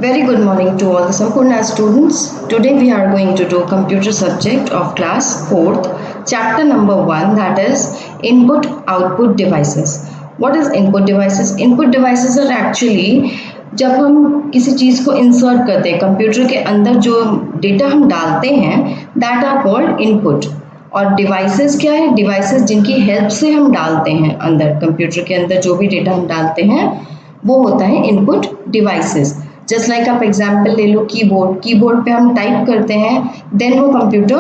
Very good morning to all the Sampurna students. Today we are going to do computer subject of class 4th, chapter number 1, that is input output devices. What is input devices? Input devices are actually जब हम किसी चीज़ को insert करते हैं computer के अंदर, जो data हम डालते हैं दैट आर कॉल्ड इनपुट. और डिवाइसेस क्या है? डिवाइसेस जिनकी हेल्प से हम डालते हैं अंदर, कंप्यूटर के अंदर जो भी डेटा हम डालते हैं वो होता है इनपुट डिवाइसेस. जस्ट लाइक आप एग्जाम्पल ले लो कीबोर्ड. कीबोर्ड पे हम टाइप करते हैं, देन वो कंप्यूटर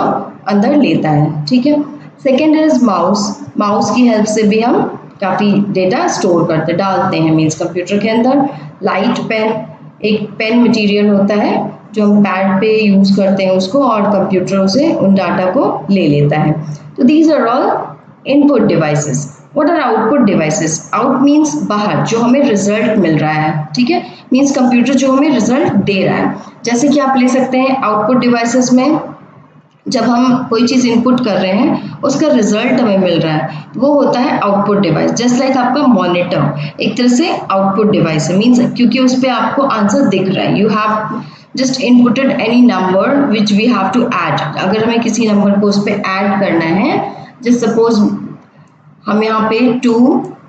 अंदर लेता है. ठीक है. Second is mouse. माउस की हेल्प से भी हम काफ़ी डेटा स्टोर करते डालते हैं मीन्स कंप्यूटर के अंदर. लाइट पेन, एक पेन मटेरियल होता है जो हम पैड पे यूज़ करते हैं उसको, और कंप्यूटर से उन डाटा को ले लेता है. तो these are all input devices. What are output devices? Out means बाहर, जो हमें रिजल्ट मिल रहा है. ठीक है. मीन्स कंप्यूटर जो हमें रिजल्ट दे रहा है. जैसे कि आप ले सकते हैं आउटपुट डिवाइसेस में, जब हम कोई चीज़ इनपुट कर रहे हैं उसका रिजल्ट हमें मिल रहा है, वो होता है आउटपुट डिवाइस. जस्ट लाइक आपका मॉनिटर एक तरह से आउटपुट डिवाइस है. मीन्स क्योंकि उस पर आपको आंसर दिख रहा है. You have just inputted any number which we have to add. अगर हमें किसी नंबर को उस पर ऐड करना है, जस्ट सपोज हम यहाँ पे 2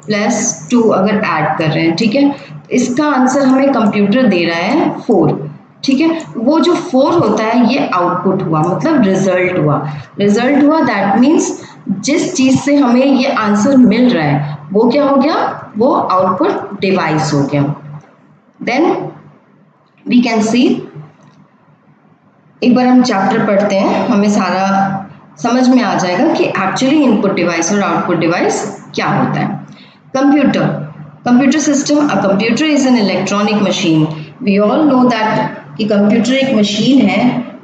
+ 2 अगर ऐड कर रहे हैं, ठीक है, इसका आंसर हमें कंप्यूटर दे रहा है 4. ठीक है. वो जो 4 होता है ये आउटपुट हुआ, मतलब रिजल्ट हुआ. रिजल्ट हुआ दैट मीन्स जिस चीज़ से हमें ये आंसर मिल रहा है वो क्या हो गया? वो आउटपुट डिवाइस हो गया. देन वी कैन सी, एक बार हम चैप्टर पढ़ते हैं, हमें सारा समझ में आ जाएगा कि एक्चुअली इनपुट डिवाइस और आउटपुट डिवाइस क्या होता है. Computer, computer system. A computer is an electronic machine. We all know that कि कंप्यूटर एक मशीन है.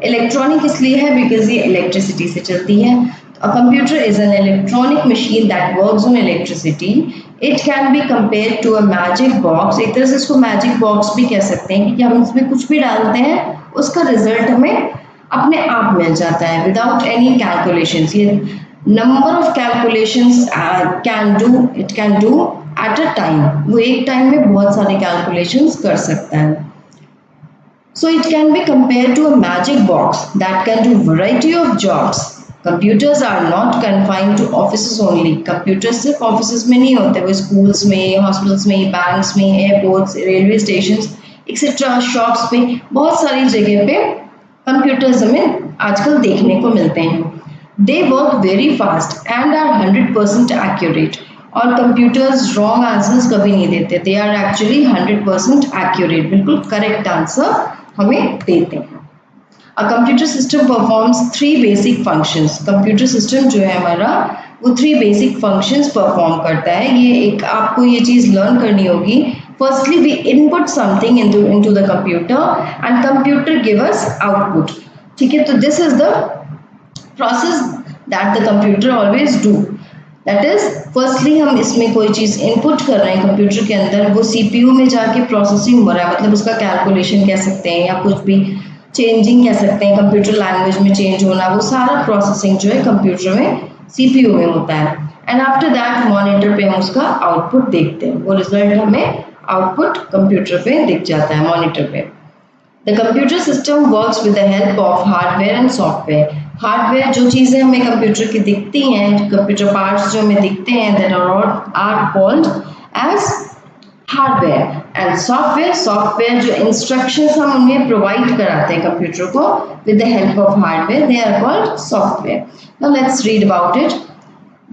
इलेक्ट्रॉनिक इसलिए है बिकॉज ये इलेक्ट्रिसिटी से चलती है. A computer is an electronic machine that works on electricity. It can be compared to a magic box. एक तरह से इसको मैजिक बॉक्स भी कह सकते हैं, क्योंकि हम इसमें कुछ भी डालते हैं उसका रिजल्ट हमें अपने आप मिल जाता है विदाउट एनी कैलकुलेशंस. ये number of calculations it can do at a time. वो एक टाइम में बहुत सारे कैलकुलेशंस कर सकता है. So it can be compared to a magic box that can do variety of jobs. Computers are not confined to offices only. Computers सिर्फ offices में नहीं होते, वो स्कूल्स में, हॉस्पिटल्स में, बैंक्स में, airports, railway station etcetera, shops पे, बहुत सारी जगह पे कंप्यूटर्स हमें आजकल देखने को मिलते हैं. They work very fast and are 100% accurate. और कंप्यूटर्स रॉन्ग आंसर्स कभी नहीं देते. दे आर एक्चुअली 100% एक्यूरेट, बिल्कुल करेक्ट आंसर हमें देते हैं. A computer system performs 3 basic functions. Computer system जो है हमारा वो 3 बेसिक फंक्शंस परफॉर्म करता है. ये एक आपको ये चीज़ लर्न करनी होगी. Firstly, we input something into the computer and computer give us output. ठीक है. तो this is the process that the computer always do. That is, firstly हम इसमें कोई चीज़ इनपुट कर रहे हैं कंप्यूटर के अंदर, वो CPU में जाके प्रोसेसिंग हो रहा है, मतलब उसका कैलकुलेशन कह सकते हैं या कुछ भी चेंजिंग कह सकते हैं, कंप्यूटर लैंग्वेज में चेंज होना, वो सारा प्रोसेसिंग जो है कंप्यूटर में CPU में होता है. एंड आफ्टर दैट मॉनिटर पे हम उसका आउटपुट देखते हैं. वो रिजल्ट हमें आउटपुट कंप्यूटर पे दिख जाता है, मॉनिटर पे. The computer system works with the help of hardware and software. Hardware, जो चीज़ें हमें कंप्यूटर की दिखती हैं, कंप्यूटर पार्ट्स जो हमें दिखते हैं, that are called as hardware. And software, software जो इंस्ट्रक्शंस हम उन्हें प्रोवाइड कराते हैं कंप्यूटर को with the help of hardware, they are called software. Now let's read about it.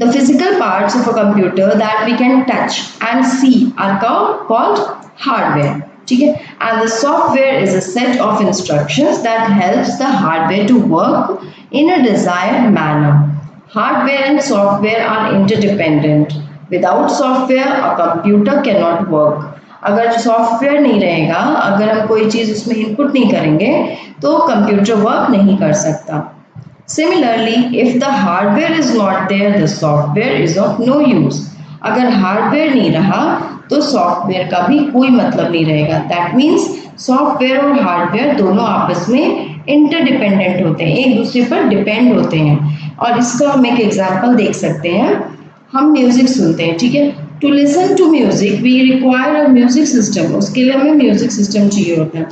The physical parts of a computer that we can touch and see are called hardware. ठीक है. And the software is a set of instructions that helps the hardware to work in a desired manner. Hardware and software are interdependent. Without software, a computer cannot work. अगर software नहीं रहेगा, अगर हम कोई चीज़ उसमें input नहीं करेंगे तो कंप्यूटर वर्क नहीं कर सकता. Similarly, if the hardware is not there, the software is of no use. अगर हार्डवेयर नहीं रहा तो सॉफ्टवेयर का भी कोई मतलब नहीं रहेगा. दैट मीन्स सॉफ्टवेयर और हार्डवेयर दोनों आपस में इंटरडिपेंडेंट होते हैं, एक दूसरे पर डिपेंड होते हैं. और इसका हम एक एग्जांपल देख सकते हैं. हम म्यूजिक सुनते हैं, ठीक है. To listen to music we require a music system. उसके लिए हमें म्यूजिक सिस्टम चाहिए होता है.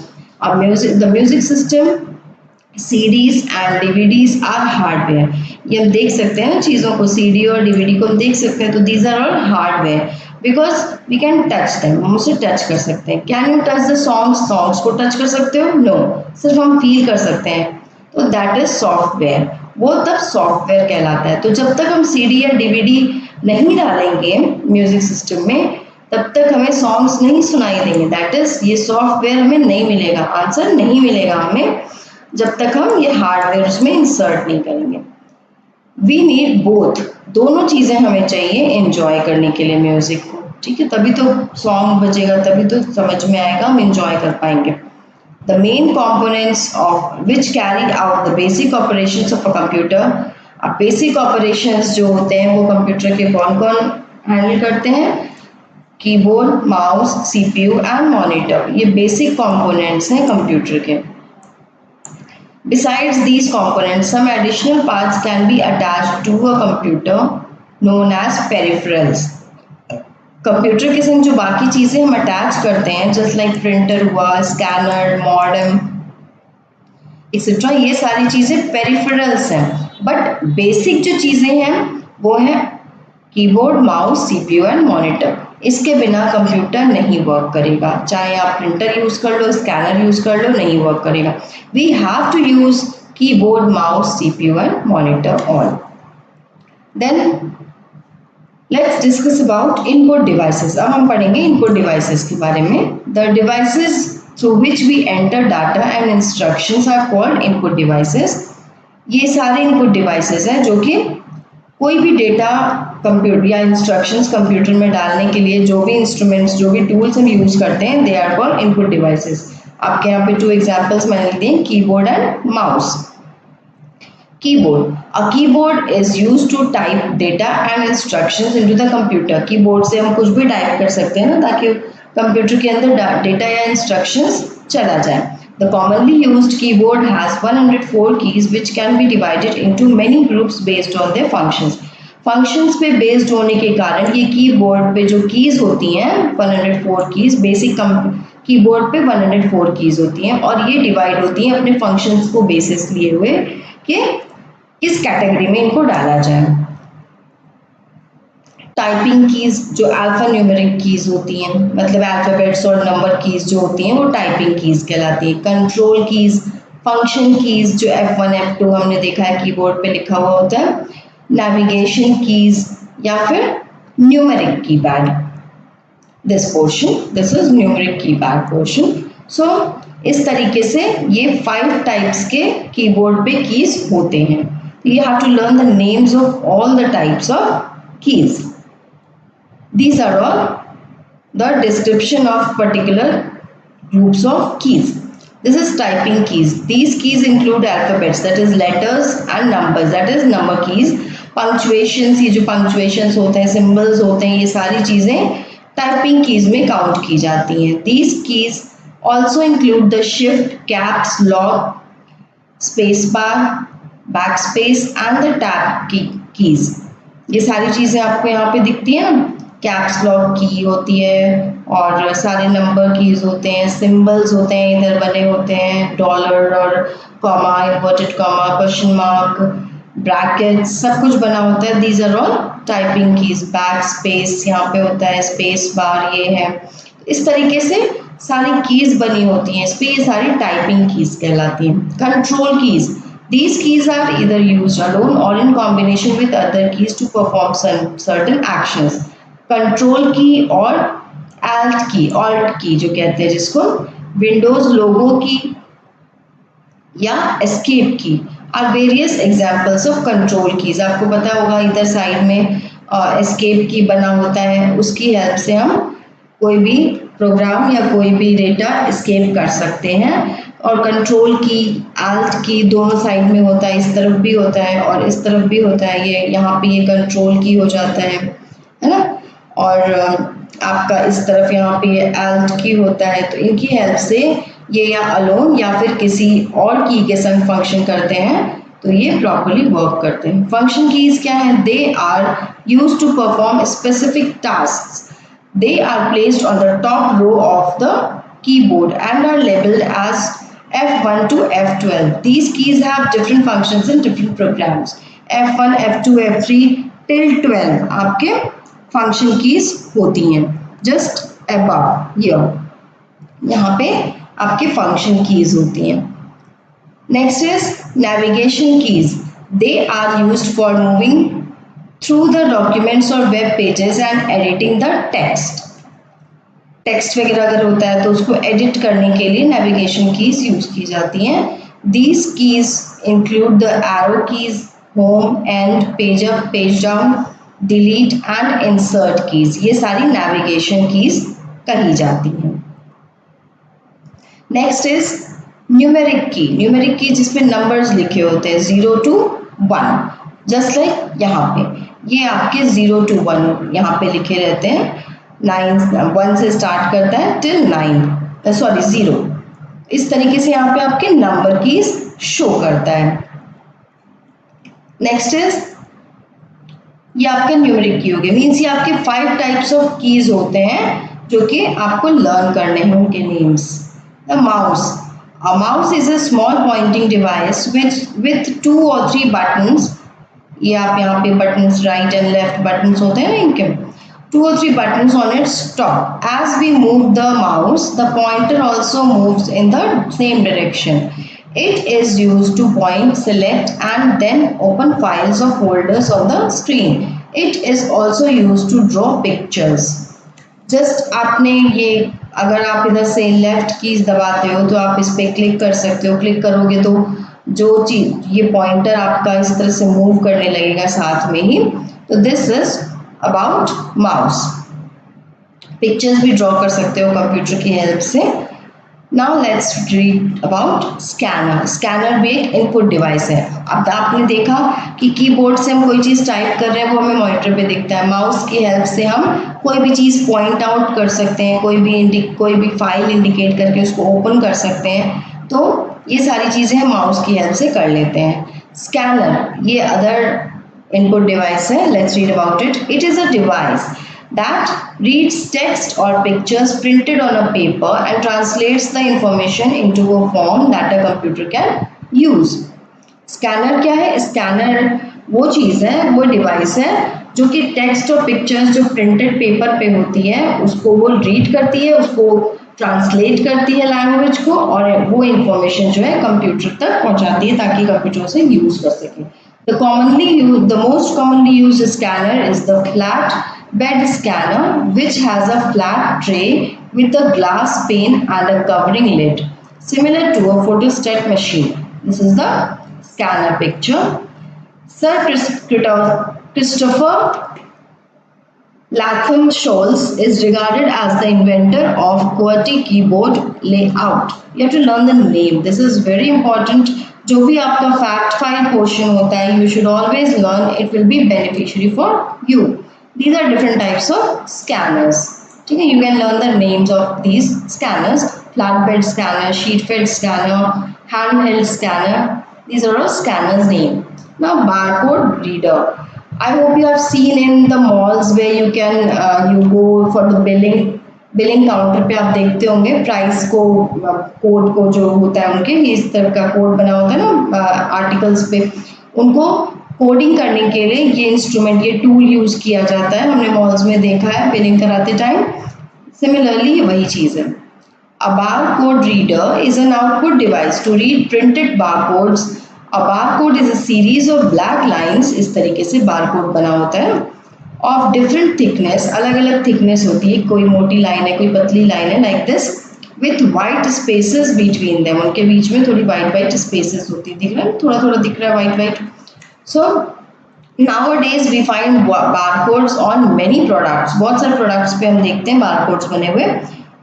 अब the music system, CDs and DVDs are hardware. ये हम देख सकते हैं ना चीज़ों को, CD और DVD को हम देख सकते हैं, तो these are all hardware because we can touch them, हम उसे टच कर सकते हैं। Can you touch the songs को टच कर सकते हो? नो, सिर्फ हम फील कर सकते हैं, तो दैट इज सॉफ्टवेयर, वो तब सॉफ्टवेयर कहलाता है। तो जब तक हम CD या DVD नहीं डालेंगे म्यूजिक सिस्टम में, तब तक हमें सॉन्ग्स नहीं सुनाई देंगे, दैट इज ये सॉफ्टवेयर हमें नहीं मिलेगा, आंसर नहीं मिलेगा हमें जब तक हम ये हार्डवेयर उसमें इंसर्ट नहीं करेंगे। वी नीड बोथ, दोनों चीजें हमें चाहिए एंजॉय करने के लिए म्यूजिक को, ठीक है, तभी तो सॉन्ग बजेगा, तभी तो समझ में आएगा, हम एंजॉय कर पाएंगे। The main components of which carry out the basic operations of a computer, अब बेसिक ऑपरेशंस जो होते हैं वो कंप्यूटर के कौन कौन हैंडल करते हैं? Keyboard, mouse, CPU and monitor, ये बेसिक कंपोनेंट्स हैं कंप्यूटर के। Besides these components, some additional parts can be attached to a computer known as peripherals. Computer के संग जो बाकी चीजें हम अटैच करते हैं, जस्ट लाइक प्रिंटर हुआ, स्कैनर, मॉडेम एक्सेट्रा, ये सारी चीजें पेरिफेरल्स हैं। बट बेसिक जो चीजें हैं वो है keyboard, mouse, CPU and monitor. इसके बिना कंप्यूटर नहीं वर्क करेगा, चाहे आप प्रिंटर यूज कर लो, स्कैनर यूज कर लो, नहीं वर्क करेगा। We have to use keyboard, mouse, CPU and monitor all. Then let's discuss about input devices. अब हम पढ़ेंगे इनपुट डिवाइसेस के बारे में। The devices through which we enter data and instructions are called input devices. ये सारे input devices हैं जो कि कोई भी डेटा कंप्यूटर या इंस्ट्रक्शंस कंप्यूटर में डालने के लिए जो भी इंस्ट्रूमेंट्स, जो भी टूल्स हम यूज करते हैं, they are called input devices. आपके यहाँ पे 2 एग्जांपल्स मैंने दिए, keyboard and mouse. Keyboard. A keyboard is used to type data and instructions into the computer. Keyboard से हम कुछ भी टाइप कर सकते हैं ना, ताकि कंप्यूटर के अंदर डेटा या इंस्ट्रक्शंस चला जाए। The commonly used keyboard has 104 keys which can be divided into many groups based on their functions. Functions पे बेस्ड होने के कारण ये कीबोर्ड पे जो कीज होती हैं 104 कीज, बेसिक कीबोर्ड पे 104 कीज होती हैं और ये डिवाइड होती हैं अपने फंक्शंस को बेसिस लिए हुए कि किस कैटेगरी में इनको डाला जाए। टाइपिंग कीज जो अल्फा न्यूमेरिक कीज होती हैं, मतलब अल्फाबेट्स और नंबर कीज जो होती हैं वो टाइपिंग कीज कहलाती है। कंट्रोल कीज, फंक्शन कीज जो F1 F2 हमने देखा है कीबोर्ड पे लिखा हुआ होता है। नेविगेशन कीज या फिर numeric keypad, this is numeric keypad portion. So इस तरीके से ये 5 टाइप्स के कीबोर्ड पे कीज होते हैं। You have to learn the names of all the types of keys. These are all the description of particular groups of keys. This is typing keys. These keys include alphabets, that is letters, and numbers, that is number keys. Punctuations, ये जो punctuations होते हैं, symbols होते हैं, ये सारी चीजें typing keys में count की जाती हैं। These keys also include the shift, caps lock, space bar, backspace and the tab keys. ये सारी चीजें आपको यहाँ पे दिखती है ना, कैप्स लॉक की होती है और सारे नंबर कीज होते हैं, सिंबल्स होते हैं इधर बने होते हैं, डॉलर और comma, inverted comma, question mark, brackets, सब कुछ बना होता है। These are all typing keys. Back space यहाँ पे होता है, स्पेस बार ये है। इस तरीके से सारी कीज बनी होती हैं, इस पे ये सारी टाइपिंग कीज कहलाती हैं। Control keys, these keys are either used alone or in combination with other keys to perform certain actions. Control की और alt की जो कहते हैं जिसको, विंडोज लोगो की या escape key are various examples of control keys. आपको पता होगा इधर साइड में एस्केप की बना होता है, उसकी हेल्प से हम कोई भी प्रोग्राम या कोई भी डेटा एस्केप कर सकते हैं। और कंट्रोल की, आल्ट की दोनों साइड में होता है, इस तरफ भी होता है और इस तरफ भी होता है। ये यहाँ पे ये कंट्रोल की हो जाता है ना, और आपका इस तरफ यहाँ पे ये आल्ट की होता है। तो इनकी हेल्प से ये या अलोन या फिर किसी और की के संग फंक्शन करते हैं, तो ये प्रॉपर्ली वर्क करते हैं। फंक्शन कीज क्या है? They are used to perform specific task. They are placed on the top row of the keyboard and are labeled as F1 to F12. These keys have different functions in different programs. F1, F2, F3 till 12 आपके function keys होती हैं. Just above here, यहाँ पे आपके function keys होती हैं. Next is navigation keys. They are used for moving through the documents or web pages and editing the text. Text वगैरह अगर होता है तो उसको एडिट करने के लिए नेविगेशन कीज यूज की जाती हैं. These keys include the arrow keys, home, and, page up, page down, delete and insert keys. ये सारी नेविगेशन कीज कही जाती हैं. नेक्स्ट इज न्यूमेरिक की. न्यूमेरिक की जिसपे नंबर्स लिखे होते हैं 0 to 1, जस्ट लाइक यहाँ पे ये आपके 0 to 1 यहाँ पे लिखे रहते हैं. 1 से स्टार्ट करता है टिल 0. इस तरीके से यहाँ पे आपके नंबर कीज शो करता है. नेक्स्ट इज ये आपका न्यूमेरिक की हो गया. मीन्स ये आपके 5 टाइप्स ऑफ कीज होते हैं जो कि आपको लर्न करने हैं उनके names. The mouse. A mouse is a small pointing device with 2 or 3 buttons. ये आप यहाँ पे buttons right and left buttons होते हैं ना इनके. 2 or 3 buttons on its top. As we move the mouse, the pointer also moves in the same direction. It is used to point, select, and then open files or folders on the screen. It is also used to draw pictures. Just आपने ये अगर आप इधर से left keys दबाते हो तो आप इस पे क्लिक कर सकते हो. क्लिक करोगे तो जो चीज ये पॉइंटर आपका इस तरह से मूव करने लगेगा साथ में ही. तो this is about mouse. Pictures भी ड्रॉ कर सकते हो कंप्यूटर की हेल्प से. Now let's read about scanner. Scanner भी एक इनपुट डिवाइस है. अब आपने देखा कि कीबोर्ड से हम कोई चीज़ टाइप कर रहे हैं वो हमें मॉनिटर पे दिखता है. माउस की हेल्प से हम कोई भी चीज़ पॉइंट आउट कर सकते हैं, कोई भी फाइल इंडिकेट करके उसको ओपन कर सकते हैं. तो ये सारी चीज़ें हम माउस की हेल्प से कर लेते हैं. स्कैनर ये अदर input device है. Let's read about it. It is a device that reads text or pictures printed on a paper and translates the information into a form that a computer can use. Scanner क्या है? Scanner वो चीज़ है, वो device है जो कि text और pictures जो प्रिंटेड पेपर पे होती है उसको वो रीड करती है, उसको ट्रांसलेट करती है लैंग्वेज को, और वो इंफॉर्मेशन जो है कंप्यूटर तक पहुंचाती है ताकि कंप्यूटर से यूज कर सके. The most commonly used scanner is the flat bed scanner, which has a flat tray with a glass pane and a covering lid, similar to a photostat machine. This is the scanner picture. Sir Christopher Latham Scholes is regarded as the inventor of QWERTY keyboard layout. You have to learn the name. This is very important. जो भी आपका fact file portion होता है you should always learn. It will be beneficiary for you. These are different types of scanners. ठीक है, you can learn the names of these scanners. Flatbed scanner, sheet fed scanner, handheld scanner. These are all scanners name. Now barcode reader. I hope you have seen in the malls where you can you go for the billing counter पे आप देखते होंगे price को, code को जो होता है उनके इस तरह का कोड बना होता है ना आर्टिकल्स पे, उनको कोडिंग करने के लिए ये इंस्ट्रूमेंट, ये टूल यूज किया जाता है. हमने मॉल्स में देखा है बिलिंग कराते टाइम. सिमिलरली वही चीज़ है. A barcode reader is an output device to read printed barcodes. A barcode is a series of black lines. इस तरीके से बारकोड बना होता है ऑफ डिफरेंट थिकनेस. अलग अलग थिकनेस होती है, कोई मोटी लाइन है, कोई पतली लाइन है, like this, with white spaces between them. उनके बीच में थोड़ी वाइट स्पेसेस होती है. दिख रहा है, थोड़ा थोड़ा दिख रहा है white. So nowadays we find barcodes on many products. बहुत सारे प्रोडक्ट्स पे हम देखते हैं बारकोड्स बने हुए.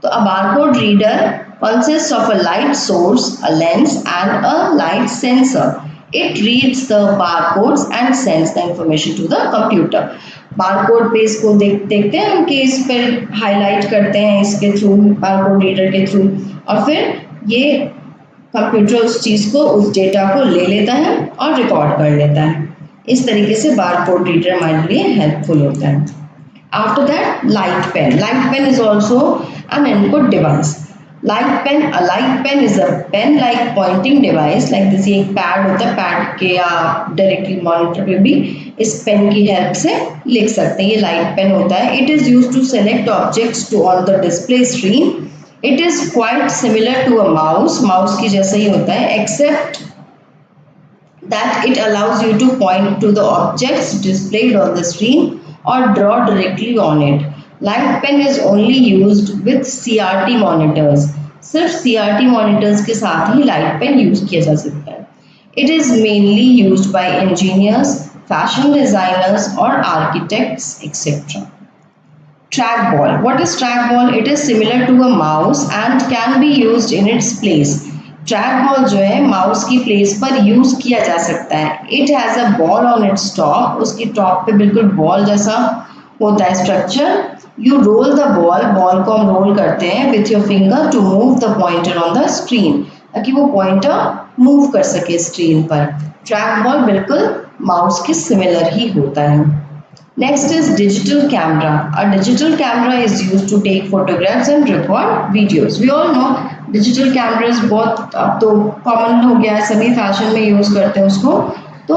तो a barcode reader consists of a light source, a lens and a light sensor. It reads the barcodes and sends the information to the computer. Barcode पे इसको देखते हैं हम कि इस पर हाईलाइट करते हैं इसके थ्रू, बारकोड रीडर के थ्रू, और फिर ये कंप्यूटर उस चीज़ को, उस डेटा को ले लेता है और रिकॉर्ड कर लेता है. इस तरीके से बारकोड रीडर हमारे लिए हेल्पफुल होता है. After that, light pen. Light pen is also an input device. Light pen is a pen like pointing device, like this एक पैड होता है, पैड के आप डायरेक्टली मॉनिटर पे भी इस पेन की हेल्प से लिख सकते हैं, ये लाइट पेन होता है। It is used to select objects to on the display screen. It is quite similar to a mouse, mouse की जैसा ही होता है, except that it allows you to point to the objects displayed on the screen or draw directly on it. Light pen is only used with CRT monitors. सिर्फ CRT monitors के साथ ही light pen use किया जा सकता है. It is mainly used by engineers, fashion designers or architects, etc. Trackball. What is trackball? It is similar to a mouse and can be used in its place. Track जो है mouse की place पर use किया जा सकता है। It has a ball on its top, उसकी top पे बिल्कुल बॉल जैसा होता है structure. You roll the ball, ball को हम रोल करते हैं with your finger to move the pointer on the screen, ताकि वो पॉइंटर मूव कर सके स्क्रीन पर। ट्रैक बॉल बिल्कुल माउस के सिमिलर ही होता है। Next is digital camera. A digital camera is used to take photographs and record videos. We all know digital cameras बहुत अब तो कॉमन हो गया है, सभी फैशन में यूज करते हैं उसको। तो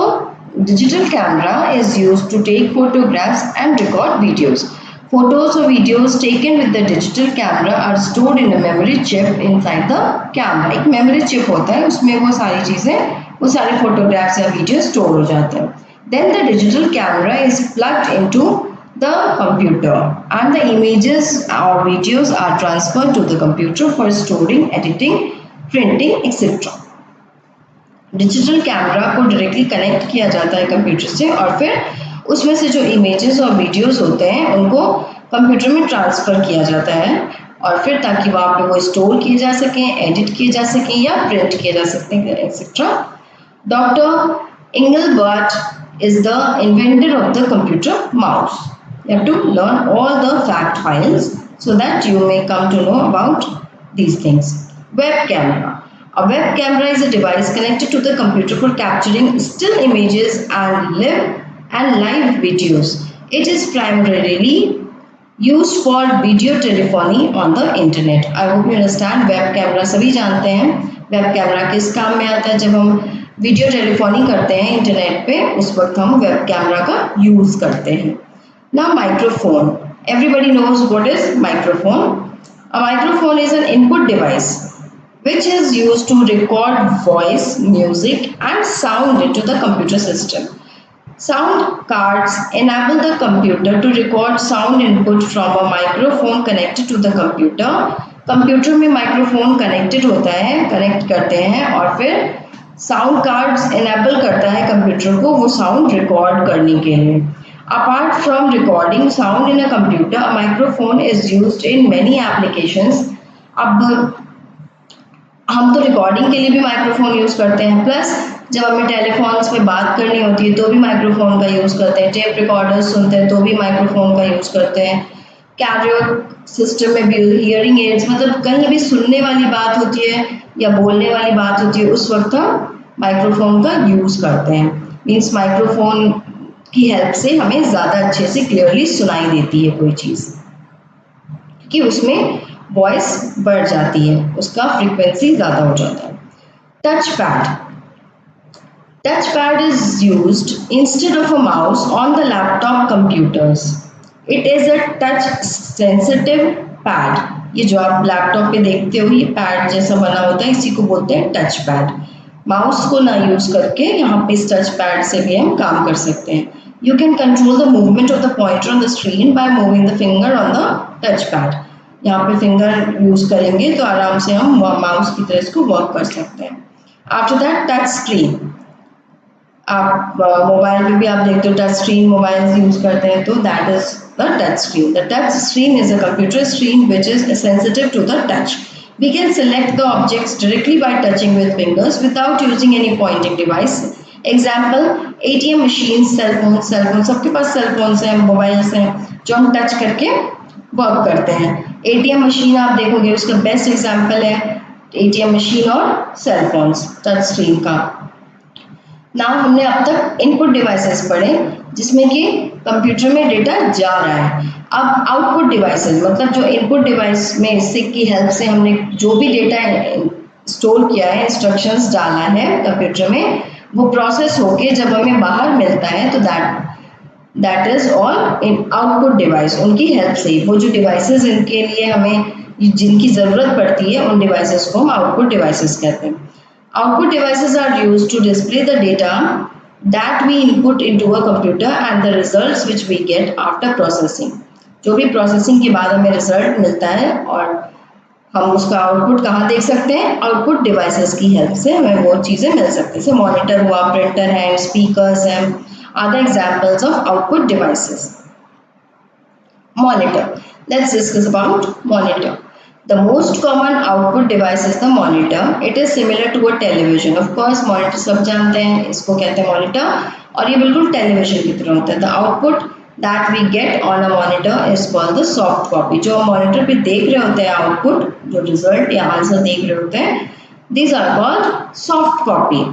digital camera is used to take photographs and record videos. Photos or videos taken with the digital camera are stored in a memory chip inside the camera. एक memory chip होता है, उसमें वो सारी चीजें, वो सारे photographs या videos store हो जाते हैं। Then the digital camera is plugged into the computer and the images or videos are transferred to the computer for storing, editing, printing, etc. Digital camera को डायरेक्टली कनेक्ट किया जाता है computer से और फिर उसमें से जो इमेजेस और वीडियोस होते हैं उनको कंप्यूटर में ट्रांसफ़र किया जाता है और फिर ताकि वहाँ पे वो स्टोर किए जा सकें, एडिट किए जा सकें या प्रिंट किए जा सकते हैं, etcetera. Doctor Engelbart is the inventor of the computer mouse. You have to learn all the fact files so that you may come to know about these things. Web camera. A web camera is a device connected to the computer for capturing still images and live videos. It is primarily used for video telephony on the internet. I hope you understand. Web camera सभी जानते हैं। Web camera किस काम में आता है? जब हम वीडियो टेलीफोनी करते हैं इंटरनेट पे, उस वक्त हम वेब कैमरा का यूज करते हैं। ना microphone, everybody knows what is microphone. A microphone is an input device which is used to record voice, music and sound into the computer system. Sound cards enable the computer to record sound input from a microphone connected to the computer. Computer में microphone connected होता है, connect करते हैं और फिर sound cards enable करता है computer को वो साउंड रिकॉर्ड करने के लिए। Apart from recording sound in a computer, a microphone is used in many applications. अब हम तो रिकॉर्डिंग के लिए भी माइक्रोफोन यूज़ करते हैं, प्लस जब हमें टेलीफोन्स पे बात करनी होती है तो भी माइक्रोफोन का यूज़ करते हैं, टेप रिकॉर्डर्स सुनते हैं तो भी माइक्रोफोन का यूज़ करते हैं, कैरियो सिस्टम में भी, हियरिंग एड्स, मतलब कहीं भी सुनने वाली बात होती है या बोलने वाली बात होती है उस वक्त हम माइक्रोफोन का यूज़ करते हैं। मीन्स माइक्रोफोन की हेल्प से हमें ज़्यादा अच्छे से क्लियरली सुनाई देती है कोई चीज़, क्योंकि उसमें वॉइस बढ़ जाती है, उसका फ्रीक्वेंसी ज़्यादा हो जाता है। Touch pad, touch pad is used instead of a mouse on the laptop computers. It is a touch sensitive pad. ये जो आप लैपटॉप पे देखते हो ये पैड जैसा बना होता है, इसी को बोलते हैं टच पैड। माउस को ना यूज करके यहाँ पे इस टच पैड से भी हम काम कर सकते हैं। You can control the movement of the pointer on the screen by moving the finger on the touch pad. यहाँ पे फिंगर यूज करेंगे तो आराम से हम माउस की तरह इसको वर्क कर सकते हैं। आफ्टर दैट टच स्क्रीन, आप मोबाइल पे भी आप देखते हो टच स्क्रीन मोबाइल यूज करते हैं, तो that is the touch screen. The touch screen is a computer screen which is sensitive to the touch. We can select the objects directly by touching with fingers without using any pointing device. Example, ATM machines, cell phone, सबके पास cell phones हैं, mobiles हैं जो हम touch करके work करते हैं। ATM machine आप देखोगे उसका बेस्ट एग्जाम्पल है ATM मशीन और सेल फोन्स टच स्क्रीन का। ना हमने अब तक इनपुट डिवाइसेस पढ़े जिसमें कि कंप्यूटर में डेटा जा रहा है। अब आउटपुट डिवाइसेस मतलब जो इनपुट डिवाइस में इससे की हेल्प से हमने जो भी डेटा स्टोर किया है, इंस्ट्रक्शंस डाला है कंप्यूटर में, वो प्रोसेस होके जब हमें बाहर मिलता है तो that is all in output device. उनकी हेल्प से वो जो डिवाइसेस इनके लिए हमें जिनकी ज़रूरत पड़ती है उन डिवाइसेस को हम आउटपुट डिवाइसेस कहते हैं। Output devices are used to display the data that we input into a computer and the results which we get after processing. जो भी प्रोसेसिंग के बाद हमें रिजल्ट मिलता है और हम उसका आउटपुट कहाँ देख सकते हैं, आउटपुट डिवाइसेस की हेल्प से हमें वो चीज़ें मिल सकती हैं। जैसे मॉनिटर हुआ, प्रिंटर है, स्पीकर्स हैं, other examples of output devices. Monitor. Let's discuss about monitor. The most common output device is the monitor. It is similar to a television. Of course, monitor सब जानते हैं, इसको कहते हैं monitor और ये बिल्कुल television की तरह होता है. The output that we get on a monitor is called the soft copy. जो monitor पे देख रहे होते हैं output, जो result या answer देख रहे होते हैं, these are called soft copy.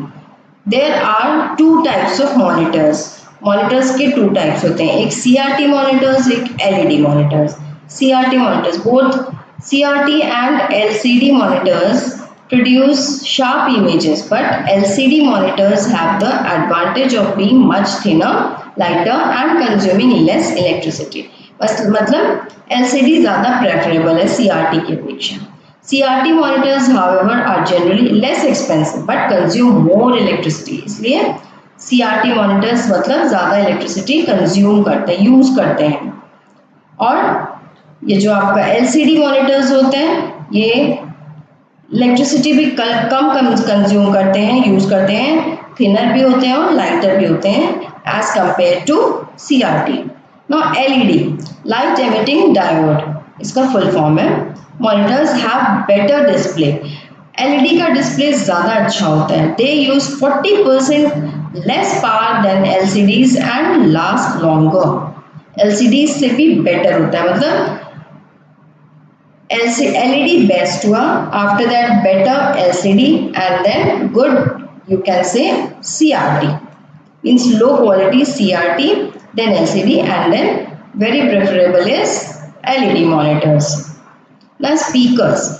There are two types of monitors. Monitors के two types होते हैं, एक CRT monitors, एक LED monitors. CRT monitors, both CRT and LCD monitors produce sharp images, but LCD monitors have the advantage of being much thinner, lighter and consuming less electricity. बस मतलब LCD ज़्यादा preferable है CRT के अपेक्षा. CRT monitors, however, are generally less expensive but consume more electricity. इसलिए CRT monitors मतलब ज़्यादा electricity consume करते हैं, use करते हैं. और ये जो आपका LCD monitors होते हैं, ये इलेक्ट्रिसिटी भी कम कंज्यूम करते हैं, यूज करते हैं, थिनर भी होते हैं और लाइटर भी होते हैं as compare to CRT. Now LED, light emitting diode, इसका फुल फॉर्म है. Monitors have better display. LED का डिस्प्ले ज़्यादा अच्छा होता है. They use 40% less power than LCDs and last longer. LCD से भी बेटर होता है, मतलब LED best हुआ, after that better LCD and then good you can say CRT, means low quality CRT then LCD and then very preferable is LED monitors. Now speakers.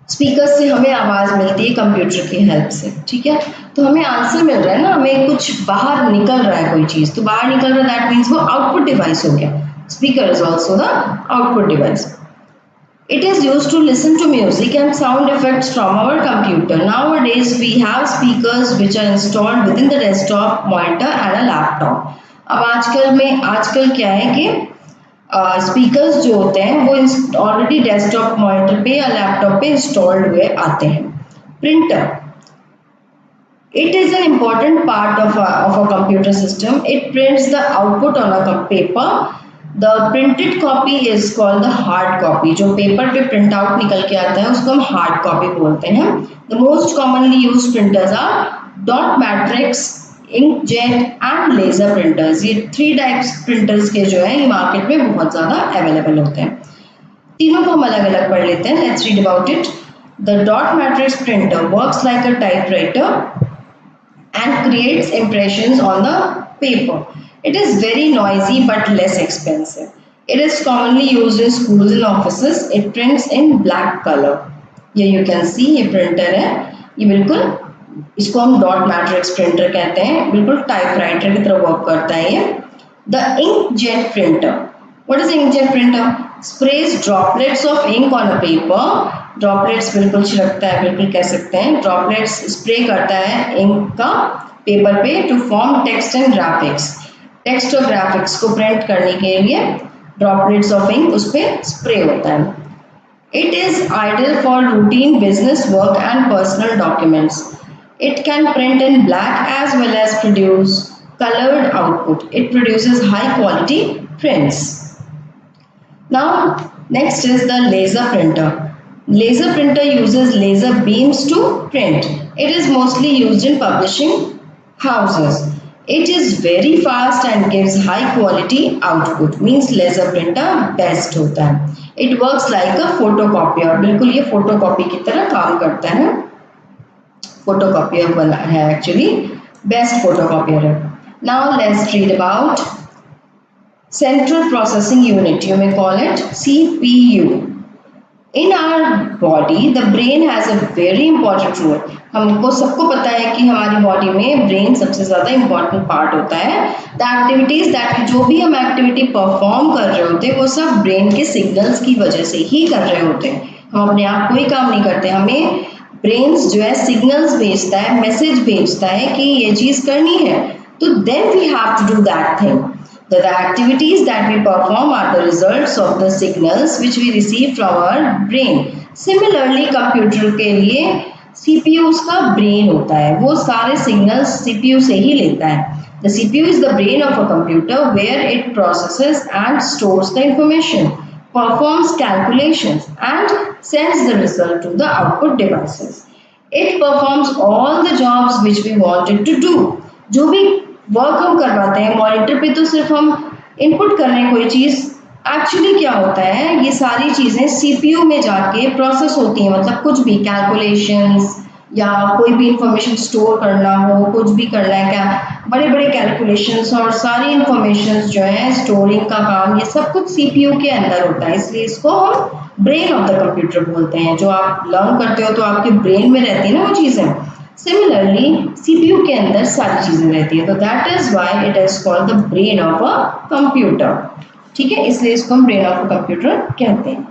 Speakers से हमें आवाज़ मिलती है कंप्यूटर की हेल्प से, ठीक है. तो हमें आंसर मिल रहा है ना, हमें कुछ बाहर निकल रहा है कोई चीज़, तो बाहर निकल रहा है दैट मीन्स वो आउटपुट डिवाइस हो गया. Speaker is also the output device. It is used to listen to music and sound effects from our computer. Nowadays, we have speakers which are installed within the desktop, monitor and a laptop. अब आजकल क्या है कि speakers जो होते हैं वो already desktop, monitor पे या लैपटॉप पे इंस्टॉल्ड हुए आते हैं. Printer. It is an important part of a computer system. It prints the output on a paper. The printed copy is called the hard copy. जो पेपर पे print out निकल के आता है उसको हम हार्ड कॉपी बोलते हैं. The most commonly used printers are dot matrix, inkjet and laser printers. ये 3 टाइप्स प्रिंटर्स के जो है ये मार्केट में बहुत ज़्यादा अवेलेबल होते हैं. तीनों को हम अलग अलग पढ़ लेते हैं. Let's read about it. The dot matrix printer works like a typewriter and creates impressions on the paper. It is very noisy but less expensive. It is commonly used in schools and offices. It prints in black color. Here you can see ये printer है, ये बिल्कुल इसको हम dot matrix printer कहते हैं, बिल्कुल typewriter की तरह वर्क करता है ये. The inkjet printer. What is inkjet printer? Sprays droplets of ink on a paper. Droplets बिल्कुल छिड़कता है, बिल्कुल कह सकते हैं ड्रॉपलेट्स स्प्रे करता है इंक का पेपर पे to form text and graphics. Text और ग्राफिक्स को प्रिंट करने के लिए ड्रॉपलेट्स ऑफ इंक उस पर स्प्रे होता है. It is ideal for routine business work and personal documents. It can print in black as well as produce colored output. It produces high quality prints. Now next is the laser printer. Laser printer uses laser beams to print. It is mostly used in publishing houses. It is very fast and gives high quality output. Means laser printer best होता है. It works like a photocopier. बिल्कुल ये photocopy की तरह काम करता है. Photocopier बना है actually. best photocopier है. Now let's read about Central Processing Unit. You may call it CPU. In our body, the brain has a very important role. हमको सबको पता है कि हमारी बॉडी में ब्रेन सबसे ज़्यादा इम्पॉर्टेंट पार्ट होता है. द एक्टिविटीज़ दैट जो भी हम एक्टिविटी परफॉर्म कर रहे होते हैं वो सब ब्रेन के सिग्नल्स की वजह से ही कर रहे होते हैं. हम अपने आप कोई काम नहीं करते. हमें ब्रेन्स जो है सिग्नल्स भेजता है, मैसेज भेजता है कि ये चीज़ करनी है, तो then we have to do that thing. The activities that we perform are the results of the signals which we receive from our brain. Similarly, computer के लिए CPU उसका brain होता है, वो सारे signals CPU से ही लेता है. The CPU is the brain of a computer where it processes and stores the information, performs calculations and sends the result to the output devices. It performs all the jobs which we want it to do. जो भी work हम करवाते हैं monitor पे तो सिर्फ हम input कर रहे हैं कोई चीज़. एक्चुअली क्या होता है, ये सारी चीज़ें सीपीयू में जाके प्रोसेस होती हैं. मतलब कुछ भी कैलकुलेशंस या कोई भी इंफॉर्मेशन स्टोर करना हो, कुछ भी करना है, क्या बड़े बड़े कैलकुलेशंस और सारी इंफॉर्मेशंस जो है स्टोरिंग का काम, ये सब कुछ सीपीयू के अंदर होता है. इसलिए इसको हम ब्रेन ऑफ द कंप्यूटर बोलते हैं. जो आप लर्न करते हो तो आपके ब्रेन में रहती है ना वो चीज़ें. सिमिलरली सीपीयू के अंदर सारी चीजें रहती है, तो that is why it is called the brain of a computer. ठीक है, इसलिए इसको हम ब्रेन ऑफ अ कंप्यूटर कहते हैं.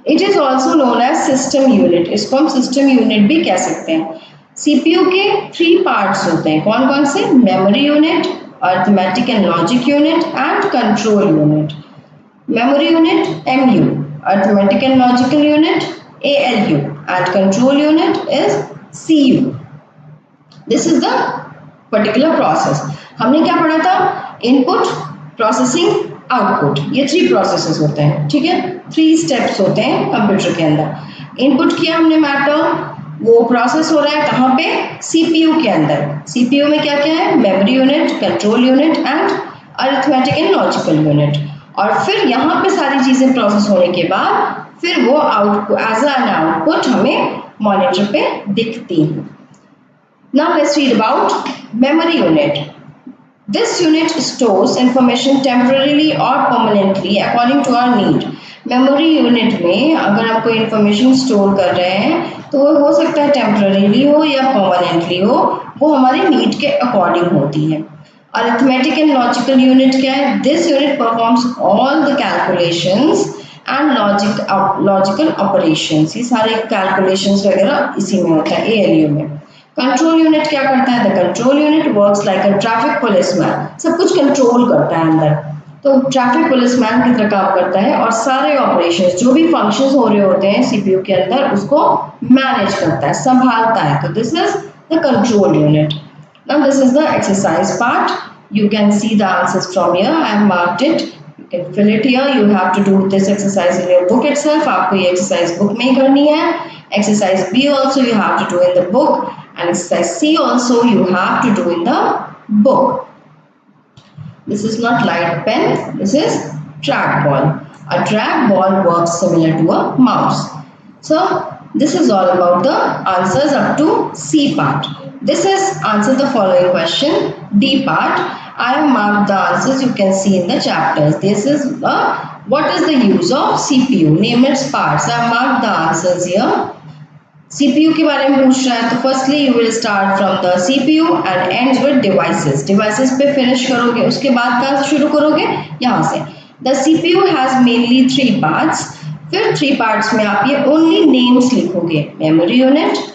It is also known as system unit. इसको हम सिस्टम यूनिट भी कह सकते हैं. सीपीयू के 3 पार्ट्स होते हैं. कौन कौन से? Memory unit, arithmetic and logic unit and control unit. Memory unit MU, arithmetic and logical unit ALU, and control unit is CU. This is the particular process. हमने क्या पढ़ा था? Input, processing, output. ये 3 प्रोसेसेस होते हैं. ठीक है, 3 steps होते हैं कंप्यूटर के अंदर. इनपुट किया हमने मैटर, वो प्रोसेस हो रहा है कहाँ पे? सीपीयू के अंदर. सीपीयू में क्या क्या है? Memory unit, control unit and arithmetic and logical unit. और फिर यहाँ पे सारी चीजें प्रोसेस होने के बाद फिर वो आउटपुट एज एन आउटपुट हमें मॉनिटर पे दिखती है. Now let's read about memory unit. This unit stores information temporarily और permanently according to our need. Memory unit में अगर हम कोई इंफॉर्मेशन स्टोर कर रहे हैं तो वो हो सकता है टेम्पररीली हो या परमानेंटली हो, वो हमारी नीड के अकॉर्डिंग होती है. Arithmetic and logical unit क्या है? This unit performs all the calculations and logical operations. ये सारे calculations वगैरह इसी में होता है ALU में. Control unit क्या करता है? The control unit works like a traffic policeman. सब कुछ control करता है अंदर. तो traffic policeman की तरह काम करता है और सारे operations जो भी functions हो रहे होते हैं CPU के अंदर उसको manage करता है, संभालता है. तो this is the control unit. Now this is the exercise part. You can see the answers from here. I have marked it. You can fill it here. You have to do this exercise in your book itself. आपको ये exercise book में ही करनी है. Exercise B also you have to do in the book, and exercise C also you have to do in the book. This is not light pen. This is trackball. A trackball works similar to a mouse. So this is all about the answers up to C part. This is answer the following question. D part. I have marked the answers you can see in the chapters. This is what is the use of CPU? Name its parts. I have marked the answers here. CPU के बारे में पूछ रहा है तो firstly you will start from the CPU and ends with devices. Devices पे finish करोगे, उसके बाद कहाँ से शुरू करोगे? यहाँ से. The CPU has mainly 3 parts. फिर 3 parts में आप ये only names लिखोगे. Memory unit,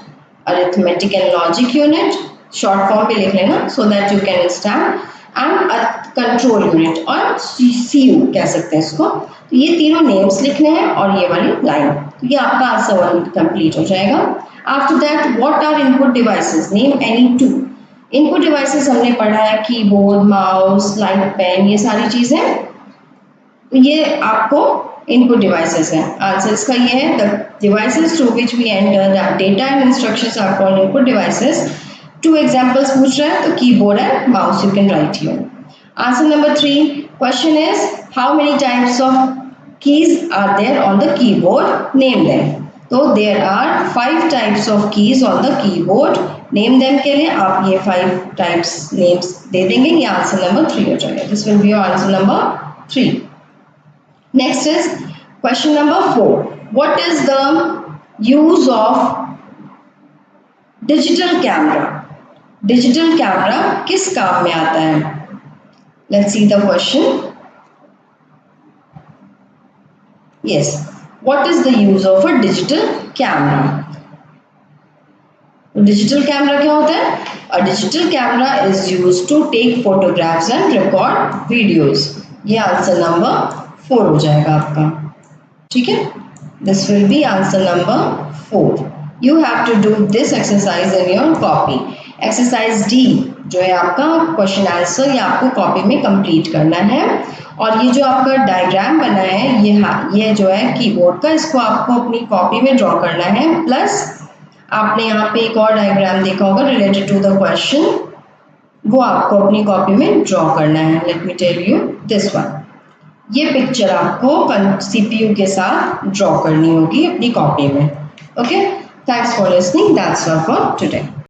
arithmetic and logic unit, short form पे लिख लेना so that you can understand, and a control unit और CU कह सकते हैं इसको. तो ये तीनों names लिखने हैं और ये वाली line. तो ये आपका आंसर 1 complete हो जाएगा. After that, what are input devices? Name any 2. Input devices हमने पढ़ा है keyboard, mouse, light pen, ये सारी चीजें. ये आपको input devices हैं. आंसर इसका ये है, the devices through which we enter the data and instructions are called input devices. 2 examples पूछ रहा है तो keyboard and mouse you can write here. Answer number 3. Question is how many types of keys are there on the keyboard? Name them. तो there are 5 types of keys on the keyboard, name them के लिए आप ये 5 types names दे देंगे, ये answer number 3 हो जाएगा. This will be your answer number 3. Next is question number 4. What is the use of digital camera? Digital camera किस काम में आता है? Let's see the question. Yes, what is the use of a digital camera? Digital camera क्या होता है? A digital camera is used to take photographs and record videos. ये answer number 4 हो जाएगा आपका. ठीक है? This will be answer number 4. You have to do this exercise in your copy. Exercise D जो है आपका क्वेश्चन आंसर, ये आपको कॉपी में कंप्लीट करना है. और ये जो आपका डायग्राम बना है ये जो है कीबोर्ड का, इसको आपको अपनी कॉपी में ड्रॉ करना है. प्लस आपने यहाँ पे एक और डायग्राम देखा होगा रिलेटेड टू द क्वेश्चन, वो आपको अपनी कॉपी में ड्रॉ करना है. Let me tell you this one. ये पिक्चर आपको सीपीयू के साथ ड्रॉ करनी होगी अपनी कॉपी में. Okay, thanks for listening. That's all for today.